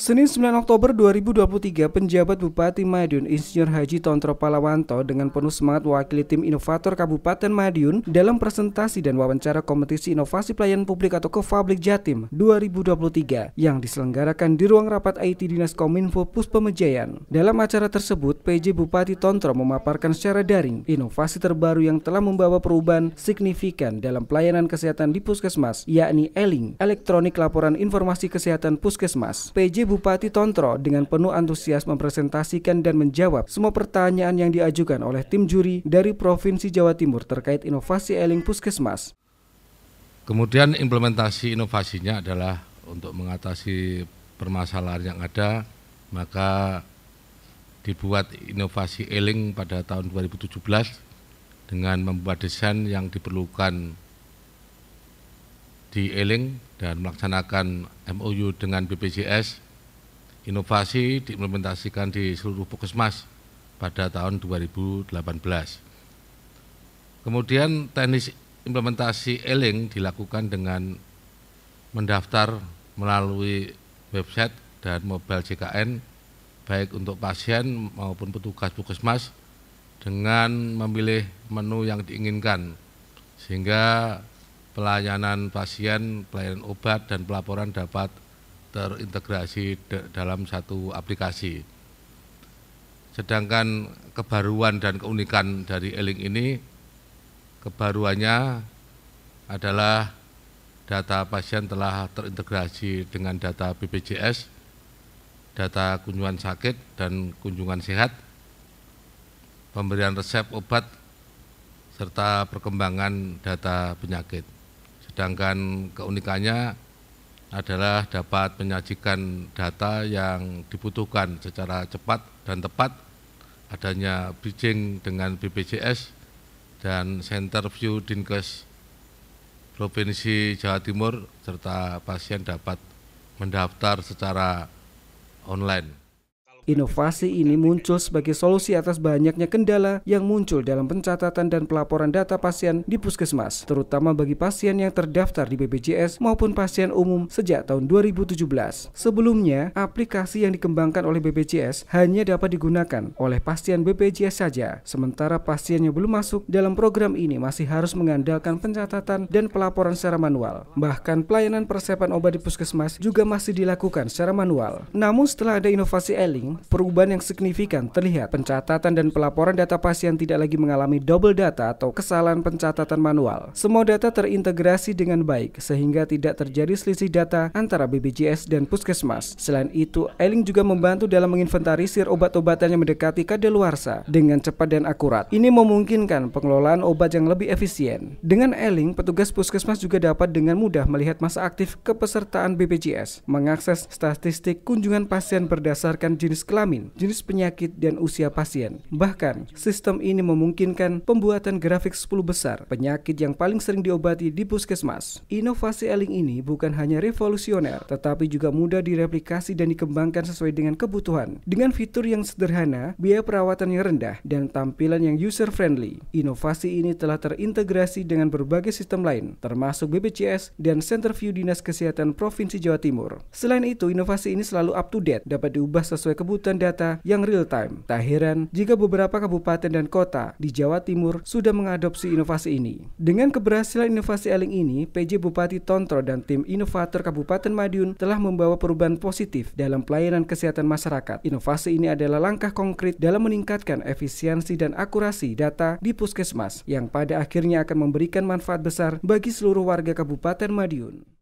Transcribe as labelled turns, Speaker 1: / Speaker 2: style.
Speaker 1: Senin 9 Oktober 2023, penjabat Bupati Madiun Insinyur Haji Tontro Palawanto dengan penuh semangat mewakili tim inovator Kabupaten Madiun dalam presentasi dan wawancara kompetisi inovasi pelayanan publik atau Kofablik Jatim 2023 yang diselenggarakan di ruang rapat IT Dinas Kominfo Puspemejayan. Dalam acara tersebut, PJ Bupati Tontro memaparkan secara daring inovasi terbaru yang telah membawa perubahan signifikan dalam pelayanan kesehatan di Puskesmas, yakni ELING, Elektronik Laporan Informasi Kesehatan Puskesmas. PJ Bupati Tontro dengan penuh antusias mempresentasikan dan menjawab semua pertanyaan yang diajukan oleh tim juri dari Provinsi Jawa Timur terkait inovasi ELING Puskesmas.
Speaker 2: Kemudian implementasi inovasinya adalah untuk mengatasi permasalahan yang ada, maka dibuat inovasi ELING pada tahun 2017 dengan membuat desain yang diperlukan di ELING dan melaksanakan MOU dengan BPJS. Inovasi diimplementasikan di seluruh Puskesmas pada tahun 2018. Kemudian teknis implementasi ELING dilakukan dengan mendaftar melalui website dan mobile JKN baik untuk pasien maupun petugas Puskesmas dengan memilih menu yang diinginkan sehingga pelayanan pasien, pelayanan obat dan pelaporan dapat terintegrasi dalam satu aplikasi. Sedangkan kebaruan dan keunikan dari ELING ini, kebaruannya adalah data pasien telah terintegrasi dengan data BPJS, data kunjungan sakit dan kunjungan sehat, pemberian resep obat, serta perkembangan data penyakit. Sedangkan keunikannya adalah dapat menyajikan data yang dibutuhkan secara cepat dan tepat, adanya bridging dengan BPJS dan Center View Dinkes Provinsi Jawa Timur, serta pasien dapat mendaftar secara online.
Speaker 1: Inovasi ini muncul sebagai solusi atas banyaknya kendala yang muncul dalam pencatatan dan pelaporan data pasien di Puskesmas, terutama bagi pasien yang terdaftar di BPJS maupun pasien umum sejak tahun 2017. Sebelumnya, aplikasi yang dikembangkan oleh BPJS hanya dapat digunakan oleh pasien BPJS saja, sementara pasien yang belum masuk dalam program ini masih harus mengandalkan pencatatan dan pelaporan secara manual. Bahkan pelayanan persiapan obat di Puskesmas juga masih dilakukan secara manual. Namun setelah ada inovasi ELING, perubahan yang signifikan terlihat. Pencatatan dan pelaporan data pasien tidak lagi mengalami double data atau kesalahan pencatatan manual. Semua data terintegrasi dengan baik sehingga tidak terjadi selisih data antara BPJS dan Puskesmas. Selain itu, ELING juga membantu dalam menginventarisir obat-obatan yang mendekati kadaluarsa dengan cepat dan akurat. Ini memungkinkan pengelolaan obat yang lebih efisien. Dengan ELING, petugas Puskesmas juga dapat dengan mudah melihat masa aktif kepesertaan BPJS, mengakses statistik kunjungan pasien berdasarkan jenis kelamin, jenis penyakit, dan usia pasien. Bahkan, sistem ini memungkinkan pembuatan grafik 10 besar penyakit yang paling sering diobati di Puskesmas. Inovasi ELING ini bukan hanya revolusioner, tetapi juga mudah direplikasi dan dikembangkan sesuai dengan kebutuhan. Dengan fitur yang sederhana, biaya perawatan yang rendah, dan tampilan yang user-friendly, inovasi ini telah terintegrasi dengan berbagai sistem lain, termasuk BPJS dan Center View Dinas Kesehatan Provinsi Jawa Timur. Selain itu, inovasi ini selalu up to date, dapat diubah sesuai kebutuhan data yang real time. Tak heran jika beberapa kabupaten dan kota di Jawa Timur sudah mengadopsi inovasi ini. Dengan keberhasilan inovasi ELING ini, PJ Bupati Tontro dan tim inovator Kabupaten Madiun telah membawa perubahan positif dalam pelayanan kesehatan masyarakat. Inovasi ini adalah langkah konkret dalam meningkatkan efisiensi dan akurasi data di Puskesmas yang pada akhirnya akan memberikan manfaat besar bagi seluruh warga Kabupaten Madiun.